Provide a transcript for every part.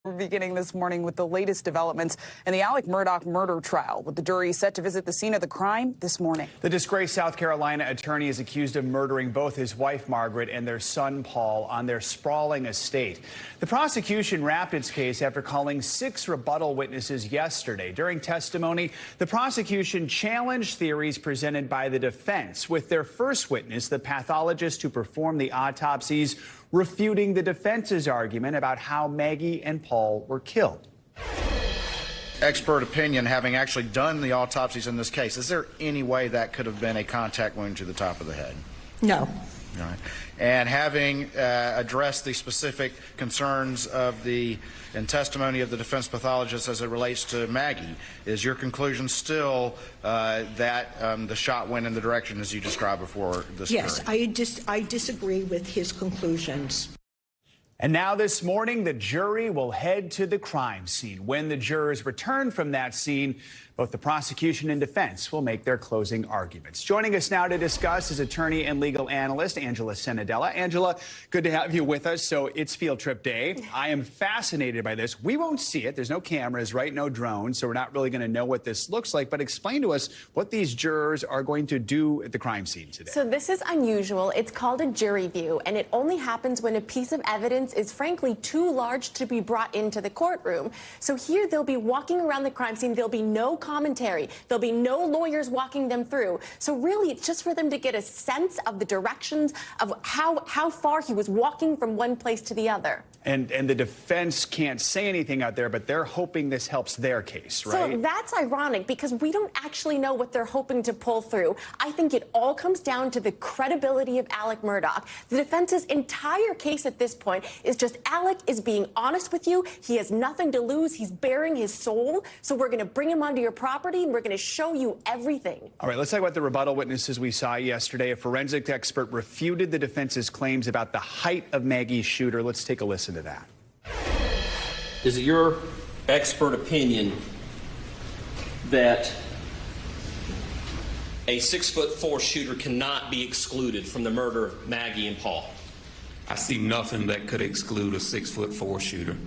We're beginning this morning with the latest developments in the Alex Murdaugh murder trial, with the jury set to visit the scene of the crime this morning. The disgraced South Carolina attorney is accused of murdering both his wife, Margaret, and their son, Paul, on their sprawling estate. The prosecution wrapped its case after calling 6 rebuttal witnesses yesterday. During testimony, the prosecution challenged theories presented by the defense, with their first witness, the pathologist who performed the autopsies, refuting the defense's argument about how Maggie and Paul were killed. Expert opinion, having actually done the autopsies in this case, is there any way that could have been a contact wound to the top of the head? No. All right. And having addressed the specific concerns of and testimony of the defense pathologist as it relates to Maggie, is your conclusion still that the shot went in the direction as you described before this Yes, hearing? I disagree with his conclusions. And now this morning, the jury will head to the crime scene. When the jurors return from that scene, both the prosecution and defense will make their closing arguments. Joining us now to discuss is attorney and legal analyst Angela Senadella. Angela, good to have you with us. So it's field trip day. I am fascinated by this. We won't see it. There's no cameras, right? No drones. So we're not really going to know what this looks like. But explain to us what these jurors are going to do at the crime scene today. So this is unusual. It's called a jury view, and it only happens when a piece of evidence is frankly too large to be brought into the courtroom. So here they'll be walking around the crime scene. There'll be no commentary. There'll be no lawyers walking them through. So really, it's just for them to get a sense of the directions of how far he was walking from one place to the other. And the defense can't say anything out there, but they're hoping this helps their case, right? So that's ironic because we don't actually know what they're hoping to pull through. I think it all comes down to the credibility of Alex Murdaugh. The defense's entire case at this point is just Alex is being honest with you. He has nothing to lose. He's bearing his soul. So we're going to bring him onto your property and we're going to show you everything. All right, let's talk about the rebuttal witnesses we saw yesterday. A forensic expert refuted the defense's claims about the height of Maggie's shooter. Let's take a listen to that. Is it your expert opinion that a 6'4" shooter cannot be excluded from the murder of Maggie and Paul? I see nothing that could exclude a 6'4" shooter.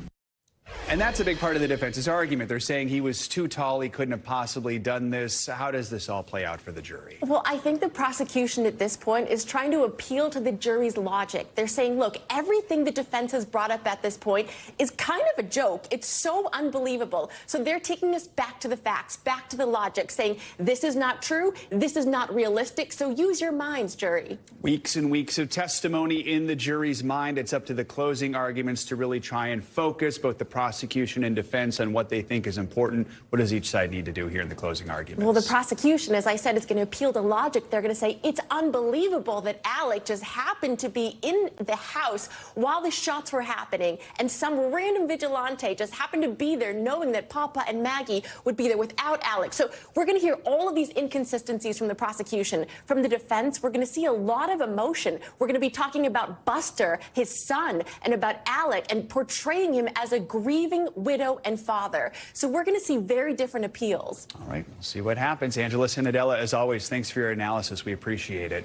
And that's a big part of the defense's argument. They're saying he was too tall, he couldn't have possibly done this. How does this all play out for the jury? Well, I think the prosecution at this point is trying to appeal to the jury's logic. They're saying, look, everything the defense has brought up at this point is kind of a joke. It's so unbelievable. So they're taking us back to the facts, back to the logic, saying this is not true, this is not realistic, so use your minds, jury. Weeks and weeks of testimony in the jury's mind. It's up to the closing arguments to really try and focus both the prosecution and defense on what they think is important. What does each side need to do here in the closing arguments? Well, the prosecution, as I said, is going to appeal to logic. They're going to say it's unbelievable that Alex just happened to be in the house while the shots were happening, and some random vigilante just happened to be there knowing that Papa and Maggie would be there without Alex. So we're going to hear all of these inconsistencies from the prosecution. From the defense, we're going to see a lot of emotion. We're going to be talking about Buster, his son, and about Alex, and portraying him as a grieving widow and father. So we're going to see very different appeals. All right, we'll see what happens. Angela Senadella, as always, thanks for your analysis. We appreciate it.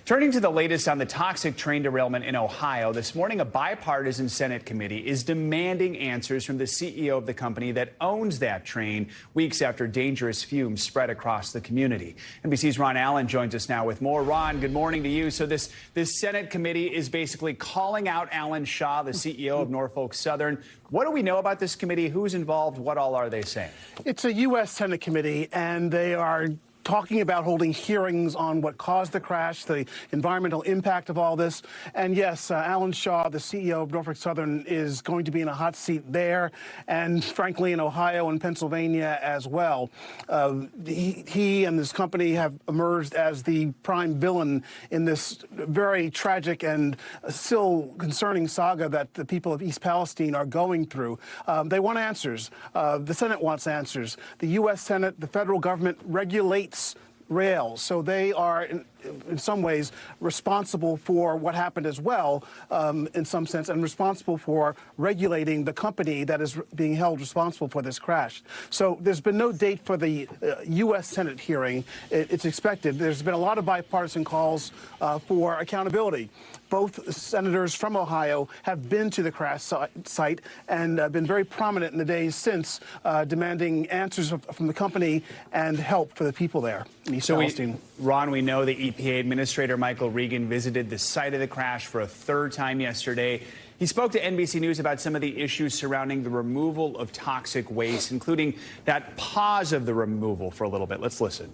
Turning to the latest on the toxic train derailment in Ohio, this morning a bipartisan Senate committee is demanding answers from the CEO of the company that owns that train weeks after dangerous fumes spread across the community. NBC's Ron Allen joins us now with more. Ron, good morning to you. So this Senate committee is basically calling out Alan Shaw, the CEO of Norfolk Southern. What do we know about this committee? Who's involved? What all are they saying? It's a U.S. Senate committee, and they are talking about holding hearings on what caused the crash, the environmental impact of all this. And yes, Alan Shaw, the CEO of Norfolk Southern, is going to be in a hot seat there, and frankly in Ohio and Pennsylvania as well. He and his company have emerged as the prime villain in this very tragic and still concerning saga that the people of East Palestine are going through. They want answers. The Senate wants answers. The U.S. Senate, the federal government regulates rail. So they are in some ways, responsible for what happened as well, in some sense, and responsible for regulating the company that is being held responsible for this crash. So there's been no date for the U.S. Senate hearing. It's expected. There's been a lot of bipartisan calls for accountability. Both senators from Ohio have been to the crash site and been very prominent in the days since, demanding answers from the company and help for the people there. Ron, we know the EPA Administrator Michael Regan visited the site of the crash for a third time yesterday. He spoke to NBC News about some of the issues surrounding the removal of toxic waste, including that pause of the removal for a little bit. Let's listen.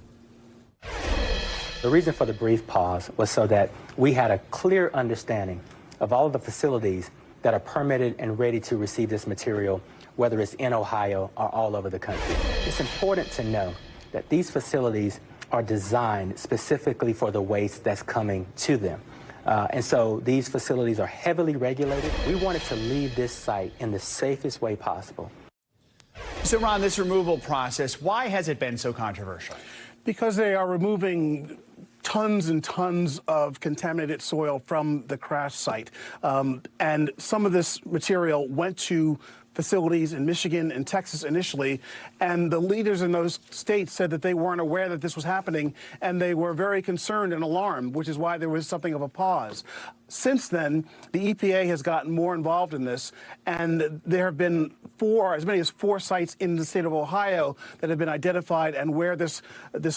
The reason for the brief pause was so that we had a clear understanding of all of the facilities that are permitted and ready to receive this material, whether it's in Ohio or all over the country. It's important to know that these facilities are designed specifically for the waste that's coming to them. And so these facilities are heavily regulated. We wanted to leave this site in the safest way possible. So, Ron, this removal process, why has it been so controversial? Because they are removing tons and tons of contaminated soil from the crash site. And some of this material went to facilities in Michigan and Texas initially, and the leaders in those states said that they weren't aware that this was happening, and they were very concerned and alarmed, which is why there was something of a pause. Since then, the EPA has gotten more involved in this, and there have been as many as four sites in the state of Ohio that have been identified and where this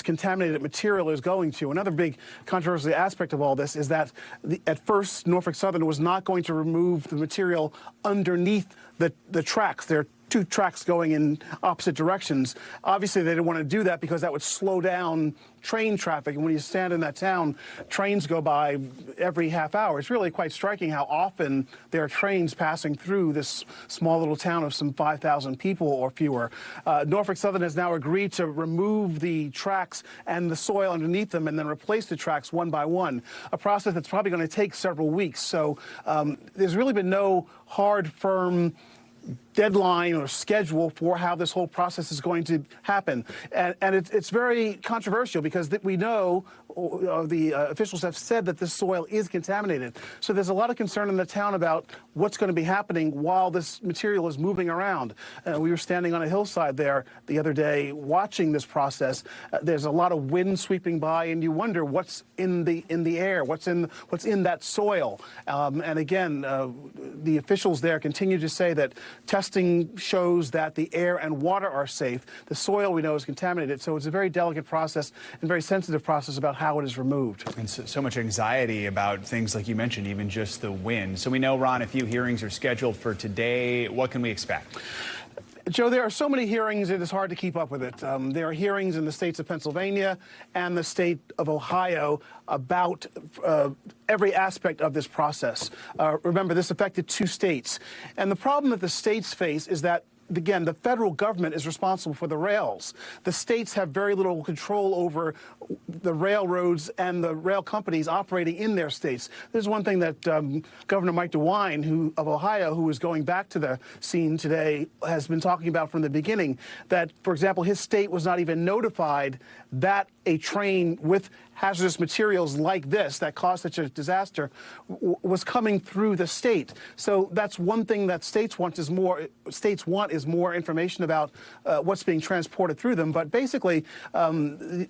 contaminated material is going to. Another big controversial aspect of all this is that at first Norfolk Southern was not going to remove the material underneath the tracks. There are two tracks going in opposite directions. Obviously, they didn't want to do that because that would slow down train traffic. And when you stand in that town, trains go by every half hour. It's really quite striking how often there are trains passing through this small little town of some 5,000 people or fewer. Norfolk Southern has now agreed to remove the tracks and the soil underneath them and then replace the tracks one by one, a process that's probably going to take several weeks. So there's really been no hard, firm deadline or schedule for how this whole process is going to happen. And it's very controversial because we know the officials have said that this soil is contaminated. So there's a lot of concern in the town about what's going to be happening while this material is moving around. We were standing on a hillside there the other day watching this process. There's a lot of wind sweeping by, and you wonder what's in the air, what's in that soil. And again, the officials there continue to say that testing shows that the air and water are safe. The soil we know is contaminated, so it's a very delicate process and very sensitive process about how it is removed. And so much anxiety about things like you mentioned, even just the wind. So we know, Ron, a few hearings are scheduled for today. What can we expect? Joe, there are so many hearings, it is hard to keep up with it. There are hearings in the states of Pennsylvania and the state of Ohio about every aspect of this process. Remember, this affected two states. And the problem that the states face is that, again, the federal government is responsible for the rails. The states have very little control over the railroads and the rail companies operating in their states. There's one thing that Governor Mike DeWine of Ohio, who is going back to the scene today, has been talking about from the beginning, that, for example, his state was not even notified that a train with hazardous materials like this that caused such a disaster was coming through the state. So that's one thing that states want is more information about what's being transported through them. But basically,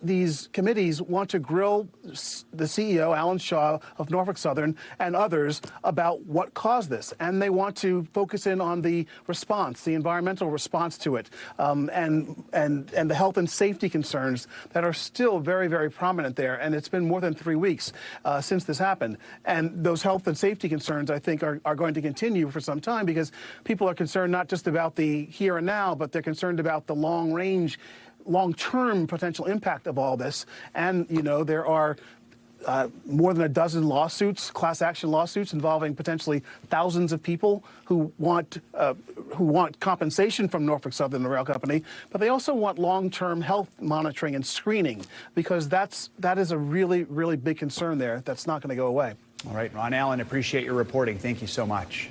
these committees want to grill the CEO, Alan Shaw of Norfolk Southern, and others about what caused this. And they want to focus in on the response, the environmental response to it, and the health and safety concerns that are still very, very prominent there. And it's been more than 3 weeks since this happened. And those health and safety concerns, I think, are going to continue for some time because people are concerned not just about the here and now, but they're concerned about the long-term potential impact of all this. And, you know, there are more than a dozen lawsuits, class action lawsuits involving potentially thousands of people who want compensation from Norfolk Southern, the rail company, but they also want long-term health monitoring and screening because that is a really, really big concern there that's not going to go away. All right, Ron Allen, appreciate your reporting. Thank you so much.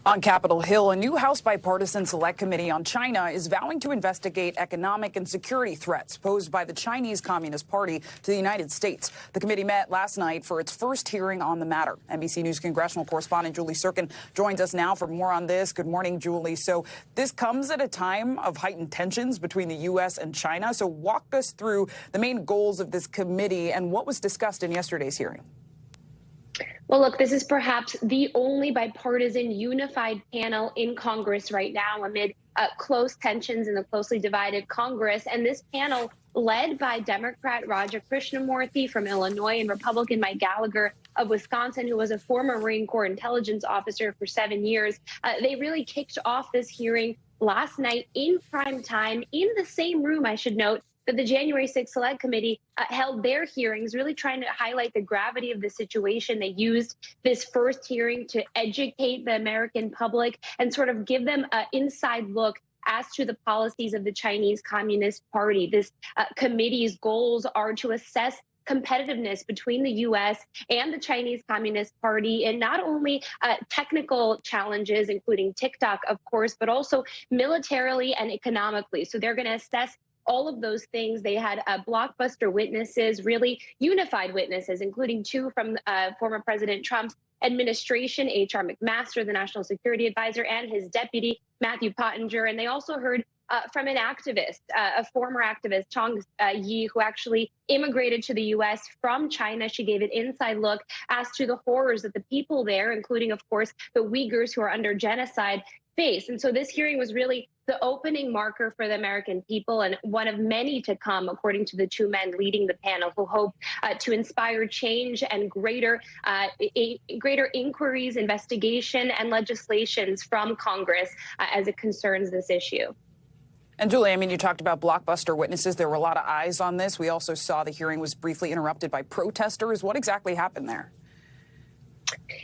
On Capitol Hill, a new House bipartisan select committee on China is vowing to investigate economic and security threats posed by the Chinese Communist Party to the United States. The committee met last night for its first hearing on the matter. NBC News congressional correspondent Julie Sirkin joins us now for more on this. Good morning, Julie. So this comes at a time of heightened tensions between the U.S. and China. So walk us through the main goals of this committee and what was discussed in yesterday's hearing. Well, look, this is perhaps the only bipartisan unified panel in Congress right now amid close tensions in the closely divided Congress. And this panel, led by Democrat Raja Krishnamurthy from Illinois and Republican Mike Gallagher of Wisconsin, who was a former Marine Corps intelligence officer for 7 years, they really kicked off this hearing last night in prime time in the same room, I should note, that the January 6th Select Committee held their hearings, really trying to highlight the gravity of the situation. They used this first hearing to educate the American public and sort of give them an inside look as to the policies of the Chinese Communist Party. This committee's goals are to assess competitiveness between the U.S. and the Chinese Communist Party, and not only technical challenges, including TikTok, of course, but also militarily and economically. So they're going to assess all of those things. They had blockbuster witnesses, really unified witnesses, including two from former President Trump's administration, H.R. McMaster, the National Security Advisor, and his deputy, Matthew Pottinger. And they also heard from an activist, a former activist, Chong Yi, who actually immigrated to the U.S. from China. She gave an inside look as to the horrors that the people there, including, of course, the Uyghurs who are under genocide, face. And so this hearing was really the opening marker for the American people, and one of many to come, according to the two men leading the panel, who hope to inspire change and greater inquiries, investigation, and legislations from Congress as it concerns this issue. And Julie, I mean, you talked about blockbuster witnesses. There were a lot of eyes on this. We also saw the hearing was briefly interrupted by protesters. What exactly happened there?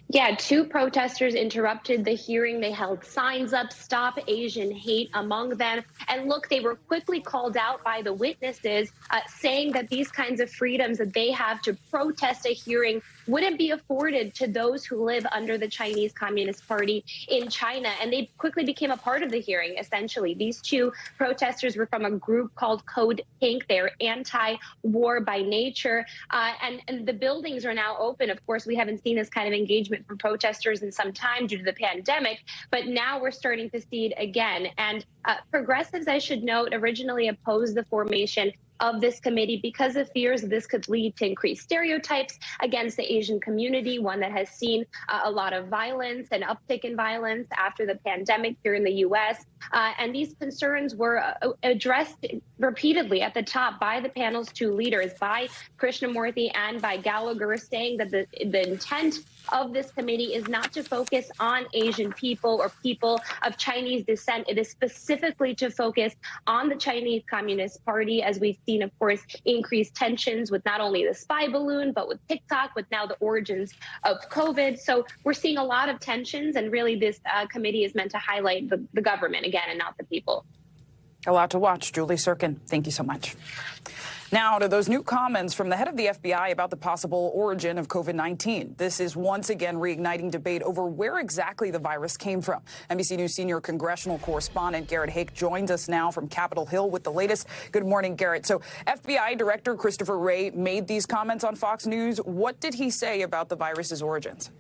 Yeah, two protesters interrupted the hearing. They held signs up, "Stop Asian Hate," among them. And look, they were quickly called out by the witnesses, saying that these kinds of freedoms that they have to protest a hearing wouldn't be afforded to those who live under the Chinese Communist Party in China. And they quickly became a part of the hearing, essentially. These two protesters were from a group called Code Pink. They're anti-war by nature. And the buildings are now open. Of course, we haven't seen this kind of engagement from protesters in some time due to the pandemic, but now we're starting to see it again. And progressives, I should note, originally opposed the formation of this committee because of fears that this could lead to increased stereotypes against the Asian community, one that has seen a lot of violence and uptick in violence after the pandemic here in the U.S. And these concerns were addressed repeatedly at the top by the panel's two leaders, by Krishnamurthy and by Gallagher, saying that the intent of this committee is not to focus on Asian people or people of Chinese descent. It is specifically to focus on the Chinese Communist Party, as we've seen, of course, increased tensions with not only the spy balloon, but with TikTok, with now the origins of COVID. So we're seeing a lot of tensions, and really this committee is meant to highlight the government again and not the people. A lot to watch. Julie Sirkin, thank you so much. Now to those new comments from the head of the FBI about the possible origin of COVID-19. This is once again reigniting debate over where exactly the virus came from. NBC News senior congressional correspondent Garrett Hake joins us now from Capitol Hill with the latest. Good morning, Garrett. So FBI Director Christopher Wray made these comments on Fox News. What did he say about the virus's origins?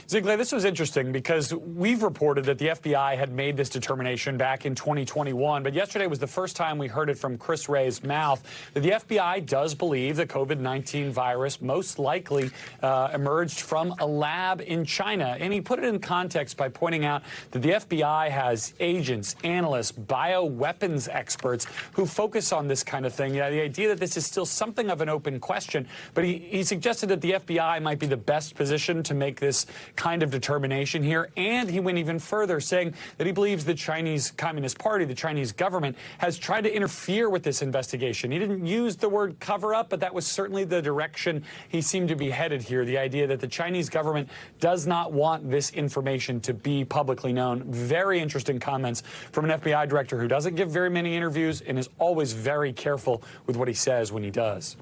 Ziegler, this was interesting because we've reported that the FBI had made this determination back in 2021, but yesterday was the first time we heard it from Chris Wray's mouth that the FBI does believe the COVID-19 virus most likely emerged from a lab in China. And he put it in context by pointing out that the FBI has agents, analysts, bioweapons experts who focus on this kind of thing. The idea that this is still something of an open question, but he suggested that the FBI might be the best position to make this kind of determination here. And he went even further, saying that he believes the Chinese Communist Party, the Chinese government, has tried to interfere with this investigation. He didn't use the word cover up, but that was certainly the direction he seemed to be headed here. The idea that the Chinese government does not want this information to be publicly known. Very interesting comments from an FBI director who doesn't give very many interviews and is always very careful with what he says when he does.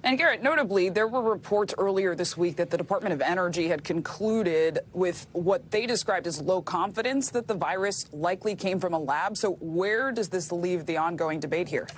And Garrett, notably, there were reports earlier this week that the Department of Energy had concluded with what they described as low confidence that the virus likely came from a lab. So where does this leave the ongoing debate here?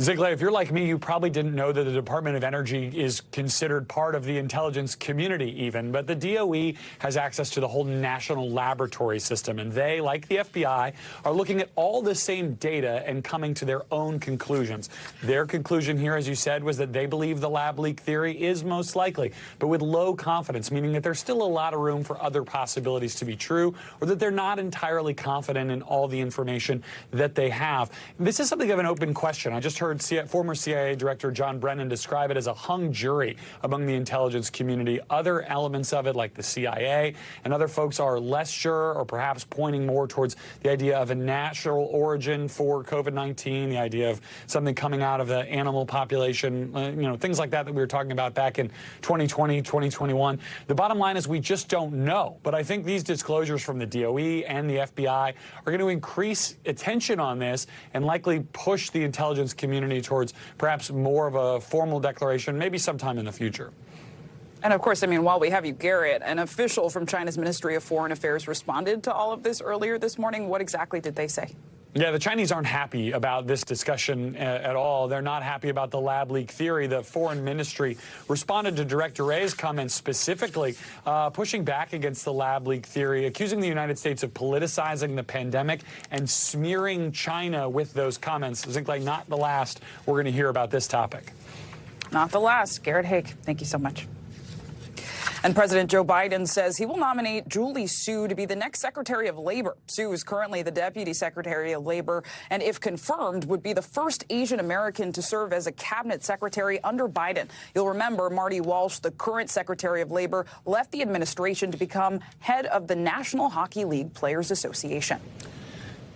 Ziegler, if you're like me, you probably didn't know that the Department of Energy is considered part of the intelligence community even, but the DOE has access to the whole national laboratory system, and they, like the FBI, are looking at all the same data and coming to their own conclusions. Their conclusion here, as you said, was that they believe the lab leak theory is most likely, but with low confidence, meaning that there's still a lot of room for other possibilities to be true, or that they're not entirely confident in all the information that they have. This is something of an open question. I just heard former CIA Director John Brennan describe it as a hung jury among the intelligence community. Other elements of it, like the CIA and other folks, are less sure, or perhaps pointing more towards the idea of a natural origin for COVID-19, the idea of something coming out of the animal population, things like that we were talking about back in 2020, 2021. The bottom line is we just don't know. But I think these disclosures from the DOE and the FBI are going to increase attention on this and likely push the intelligence community towards perhaps more of a formal declaration, maybe sometime in the future. And of course, I mean, while we have you, Garrett, an official from China's Ministry of Foreign Affairs responded to all of this earlier this morning. What exactly did they say? Yeah, the Chinese aren't happy about this discussion at all. They're not happy about the lab leak theory. The foreign ministry responded to Director Wray's comments specifically, pushing back against the lab leak theory, accusing the United States of politicizing the pandemic and smearing China with those comments. I think like not the last we're going to hear about this topic. Not the last. Garrett Haake, thank you so much. And President Joe Biden says he will nominate Julie Su to be the next Secretary of Labor. Su is currently the Deputy Secretary of Labor and, if confirmed, would be the first Asian American to serve as a cabinet secretary under Biden. You'll remember Marty Walsh, the current Secretary of Labor, left the administration to become head of the National Hockey League Players Association.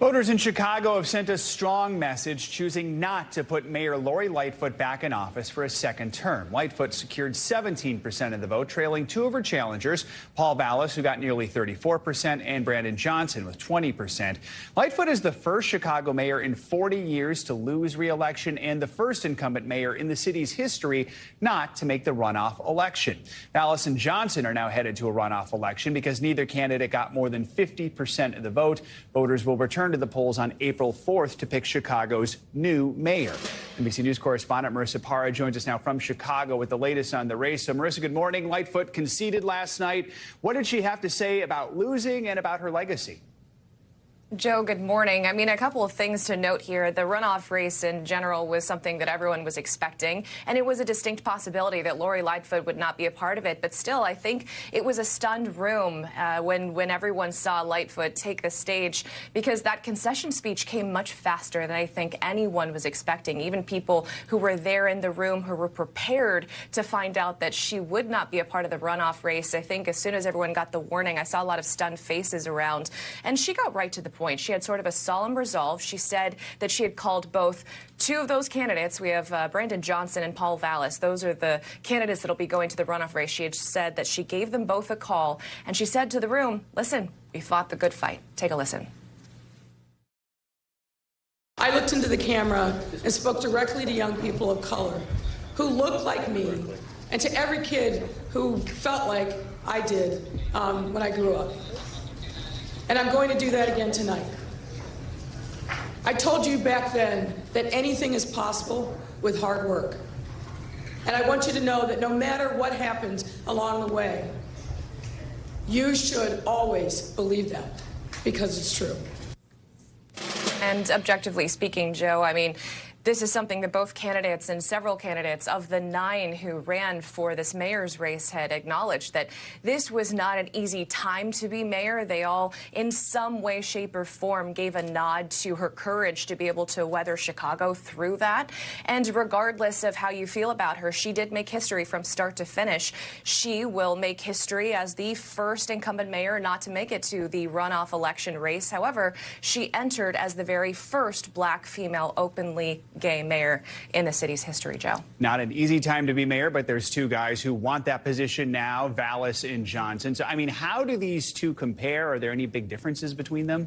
Voters in Chicago have sent a strong message choosing not to put Mayor Lori Lightfoot back in office for a second term. Lightfoot secured 17% of the vote, trailing two of her challengers, Paul Vallis, who got nearly 34%, and Brandon Johnson with 20%. Lightfoot is the first Chicago mayor in 40 years to lose re-election and the first incumbent mayor in the city's history not to make the runoff election. Vallis and Johnson are now headed to a runoff election because neither candidate got more than 50% of the vote. Voters will return to the polls on April 4th to pick Chicago's new mayor. NBC News correspondent Marissa Parra joins us now from Chicago with the latest on the race. So, Marissa, good morning. Lightfoot conceded last night. What did she have to say about losing and about her legacy? Joe, good morning. I mean, a couple of things to note here. The runoff race in general was something that everyone was expecting, and it was a distinct possibility that Lori Lightfoot would not be a part of it. But still, I think it was a stunned room when everyone saw Lightfoot take the stage, because that concession speech came much faster than I think anyone was expecting. Even people who were there in the room, who were prepared to find out that she would not be a part of the runoff race. I think as soon as everyone got the warning, I saw a lot of stunned faces around, and she got right to the point. She had sort of a solemn resolve. She said that she had called both two of those candidates. We have Brandon Johnson and Paul Vallis. Those are the candidates that will be going to the runoff race. She had said that she gave them both a call, and she said to the room, listen, we fought the good fight. Take a listen. I looked into the camera and spoke directly to young people of color who looked like me, and to every kid who felt like I did when I grew up. And I'm going to do that again tonight. I told you back then that anything is possible with hard work. And I want you to know that no matter what happens along the way, you should always believe that, because it's true. And objectively speaking, Joe, I mean, this is something that both candidates and several candidates of the 9 who ran for this mayor's race had acknowledged that this was not an easy time to be mayor. They all, in some way, shape, or form, gave a nod to her courage to be able to weather Chicago through that. And regardless of how you feel about her, she did make history from start to finish. She will make history as the first incumbent mayor not to make it to the runoff election race. However, she entered as the very first black female openly gay mayor in the city's history, Joe. Not an easy time to be mayor, but there's two guys who want that position now, Vallis and Johnson. So, I mean, how do these two compare? Are there any big differences between them?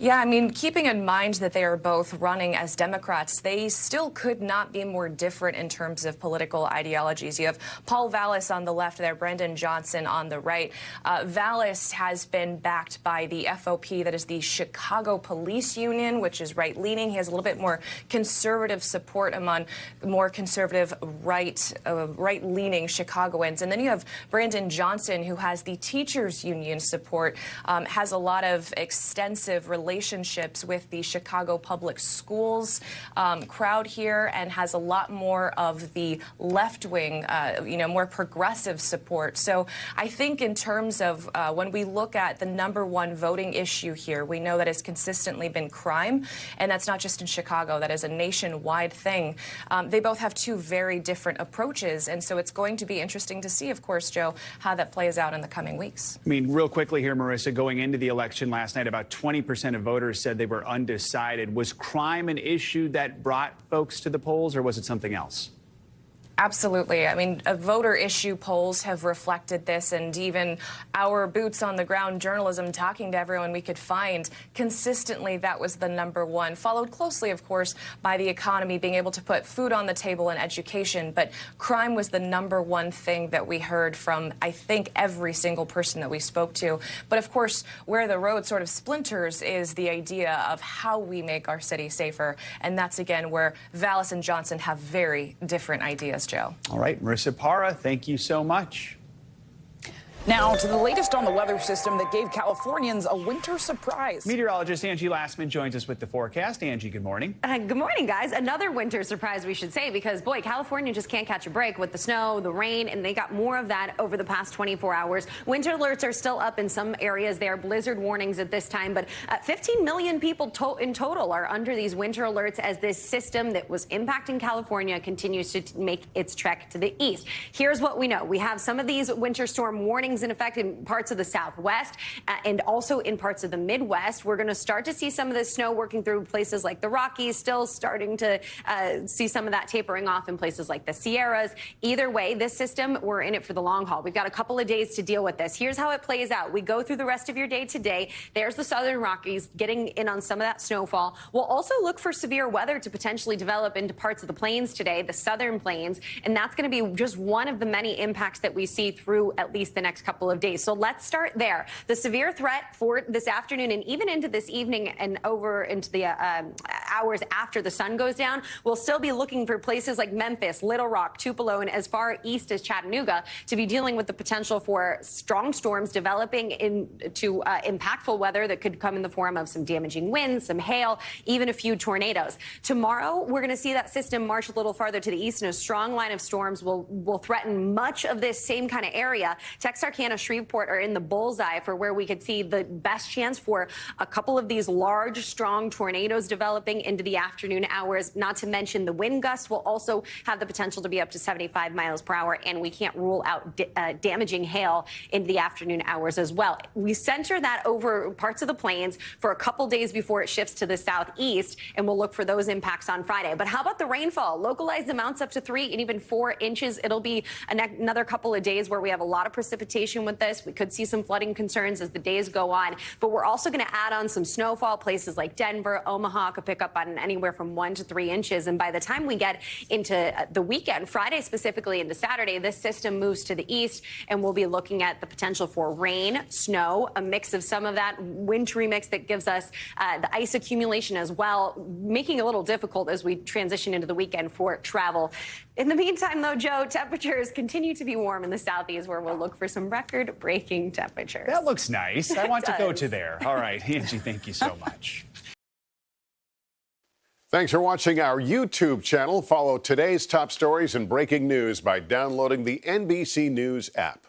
Yeah, I mean, keeping in mind that they are both running as Democrats, they still could not be more different in terms of political ideologies. You have Paul Vallas on the left there, Brandon Johnson on the right. Vallas has been backed by the FOP, that is the Chicago Police Union, which is right-leaning. He has a little bit more conservative support among more conservative right-leaning Chicagoans. And then you have Brandon Johnson, who has the teachers union support, has a lot of extensive relationships with the Chicago Public Schools crowd here, and has a lot more of the left-wing, more progressive support. So I think in terms of when we look at the #1 voting issue here, we know that it's consistently been crime, and that's not just in Chicago. That is a nationwide thing. They both have two very different approaches, and so it's going to be interesting to see, of course, Joe, how that plays out in the coming weeks. I mean, real quickly here, Marissa, going into the election last night, about 20% of voters said they were undecided. Was crime an issue that brought folks to the polls, or was it something else? Absolutely. I mean, voter issue polls have reflected this, and even our boots on the ground journalism, talking to everyone we could find, consistently that was the #1, followed closely, of course, by the economy, being able to put food on the table and education. But crime was the #1 thing that we heard from, I think, every single person that we spoke to. But of course, where the road sort of splinters is the idea of how we make our city safer. And that's, again, where Vallas and Johnson have very different ideas, Joe. All right, Marissa Parra, thank you so much. Now to the latest on the weather system that gave Californians a winter surprise. Meteorologist Angie Lastman joins us with the forecast. Angie, good morning. Good morning, guys. Another winter surprise, we should say, because, boy, California just can't catch a break with the snow, the rain, and they got more of that over the past 24 hours. Winter alerts are still up in some areas. There are blizzard warnings at this time, but 15 million people in total are under these winter alerts as this system that was impacting California continues to make its trek to the east. Here's what we know. We have some of these winter storm warnings in effect in parts of the Southwest and also in parts of the Midwest. We're going to start to see some of this snow working through places like the Rockies, still starting to see some of that tapering off in places like the Sierras. Either way, this system, we're in it for the long haul. We've got a couple of days to deal with this. Here's how it plays out. We go through the rest of your day today. There's the southern Rockies getting in on some of that snowfall. We'll also look for severe weather to potentially develop into parts of the plains today, the southern plains, and that's going to be just one of the many impacts that we see through at least the next couple of days. So let's start there. The severe threat for this afternoon and even into this evening and over into the hours after the sun goes down, we'll still be looking for places like Memphis, Little Rock, Tupelo, and as far east as Chattanooga to be dealing with the potential for strong storms developing into impactful weather that could come in the form of some damaging winds, some hail, even a few tornadoes. Tomorrow, we're going to see that system march a little farther to the east, and a strong line of storms will threaten much of this same kind of area. Texarkana, Shreveport are in the bullseye for where we could see the best chance for a couple of these large, strong tornadoes developing into the afternoon hours. Not to mention the wind gusts will also have the potential to be up to 75 miles per hour, and we can't rule out damaging hail into the afternoon hours as well. We center that over parts of the plains for a couple days before it shifts to the southeast, and we'll look for those impacts on Friday. But how about the rainfall? Localized amounts up to 3 and even 4 inches. It'll be another couple of days where we have a lot of precipitation with this. We could see some flooding concerns as the days go on, but we're also going to add on some snowfall. Places like Denver, Omaha could pick up on anywhere from 1 to 3 inches. And by the time we get into the weekend, Friday specifically into Saturday, this system moves to the east, and we'll be looking at the potential for rain, snow, a mix of some of that wintry mix that gives us the ice accumulation as well, making it a little difficult as we transition into the weekend for travel. In the meantime, though, Joe, temperatures continue to be warm in the southeast, where we'll look for some record-breaking temperatures. That looks nice. I want to go to there. All right, Angie, thank you so much. Thanks for watching our YouTube channel. Follow today's top stories and breaking news by downloading the NBC News app.